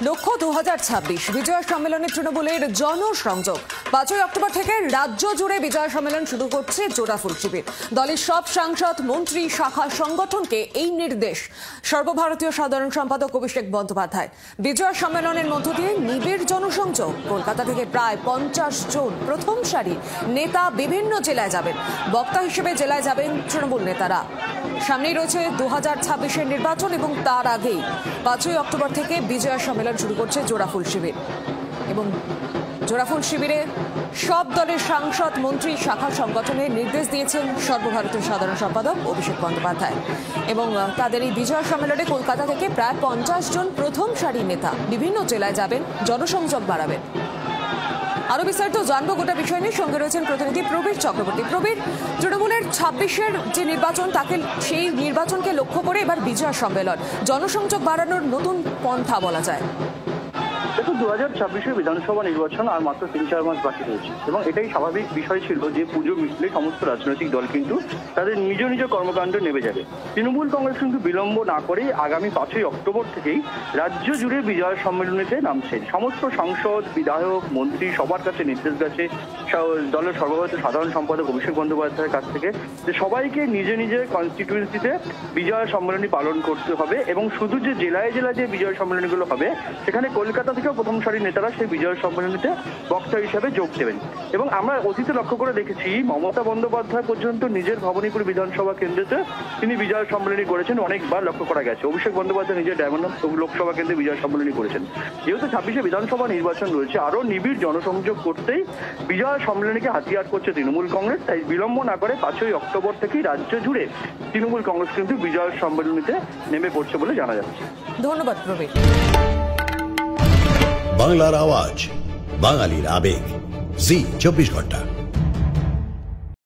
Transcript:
লক্ষ্য 2026 বিজয় সম্মেলনে তৃণমূলের জনসংযোগ। 5ই অক্টোবর থেকে রাজ্য জুড়ে বিজয় সম্মেলন শুরু করছে জোড়াফুল শিবির। দলের সব সাংসদ, মন্ত্রী, শাখা সংগঠনকে এই নির্দেশ। সর্বভারতীয় সাধারণ সম্পাদক অভিষেক বন্দ্যোপাধ্যায়। বিজয় সম্মেলনের মধ্য দিয়ে নিবিড় জনসংযোগ। কলকাতা থেকে প্রায় 50 জন প্রথম সারি নেতা বিভিন্ন জেলায় যাবেন। বক্তা হিসেবে জেলায় যাবেন তৃণমূল নেতারা। সামনেই রয়েছে 2026-এর নির্বাচন এবং তার আগেই 5ই অক্টোবর থেকে বিজয় সম্মেলন শুরু করছে জোড়াফুল শিবির। এবং জোড়াফুল শিবিরে সব দলের সাংসদ, মন্ত্রী, শাখা সংগঠনের নির্দেশ দিয়েছেন সর্বভারতীয় সাধারণ সম্পাদক অভিষেক বন্দ্যোপাধ্যায়। এবং তাদের এই বিজয় সম্মেলনে কলকাতা থেকে প্রায় 50 জন প্রথম সারির নেতা বিভিন্ন জেলায় যাবেন, জনসংযোগ বাড়াবেন। আরো বিস্তারিত জানবো গোটা বিষয় নিয়ে। সঙ্গে রয়েছেন প্রতিনিধি প্রবীর চক্রবর্তী। প্রবীর, তৃণমূলের 26-এর যে নির্বাচন, তাকে সেই নির্বাচনকে লক্ষ্য করে এবার বিজয় সম্মেলন, জনসংযোগ বাড়ানোর নতুন পন্থা বলা যায়। দেখুন, 2026-এর বিধানসভা নির্বাচন আর মাত্র 3-4 মাস বাকি রয়েছে এবং এটাই স্বাভাবিক বিষয় ছিল যে পুজো মিটলে সমস্ত রাজনৈতিক দল কিন্তু তাদের নিজ নিজ কর্মকাণ্ড নেমে যাবে। তৃণমূল কংগ্রেস কিন্তু বিলম্ব না করেই আগামী 5ই অক্টোবর থেকেই রাজ্য জুড়ে বিজয় সম্মেলনীতে নামছেন। সমস্ত সাংসদ, বিধায়ক, মন্ত্রী সবার কাছে নির্দেশ গেছে দলের সর্বভারতীয় সাধারণ সম্পাদক অভিষেক বন্দ্যোপাধ্যায়ের কাছ থেকে যে সবাইকে নিজে নিজের কনস্টিটিউয়েন্সিতে বিজয় সম্মেলনী পালন করতে হবে এবং শুধু যে জেলায় জেলায় যে বিজয় সম্মেলনীগুলো হবে সেখানে কলকাতা থেকেও প্রথম সারির নেতারা সেই বিজয় সম্মেলনীতে বক্তা হিসাবে যোগ দেবেন। এবং আমরা অতীতে লক্ষ্য করে দেখেছি মমতা বন্দ্যোপাধ্যায় পর্যন্ত নিজের ভবানীপুর বিধানসভা কেন্দ্রেতে তিনি বিজয় সম্মেলনী করেছেন, অনেকবার লক্ষ্য করা গেছে। অভিষেক বন্দ্যোপাধ্যায় নিজের ডায়মন্ড লোকসভা কেন্দ্রে বিজয় সম্মেলনী করেছেন। যেহেতু 26-এ বিধানসভা নির্বাচন রয়েছে, আরো নিবিড় জনসংযোগ করতেই বিজয় সম্মেলনীকে হাতিয়ার করছে তৃণমূল কংগ্রেস। তাই বিলম্ব না করে 5ই অক্টোবর থেকেই রাজ্য জুড়ে তৃণমূল কংগ্রেস কিন্তু বিজয় সম্মেলনীতে নেমে পড়ছে বলে জানা যাচ্ছে। ধন্যবাদ প্রবীর। বাংলার আওয়াজ, বাঙালির আবেগ, জি 24 ঘন্টা।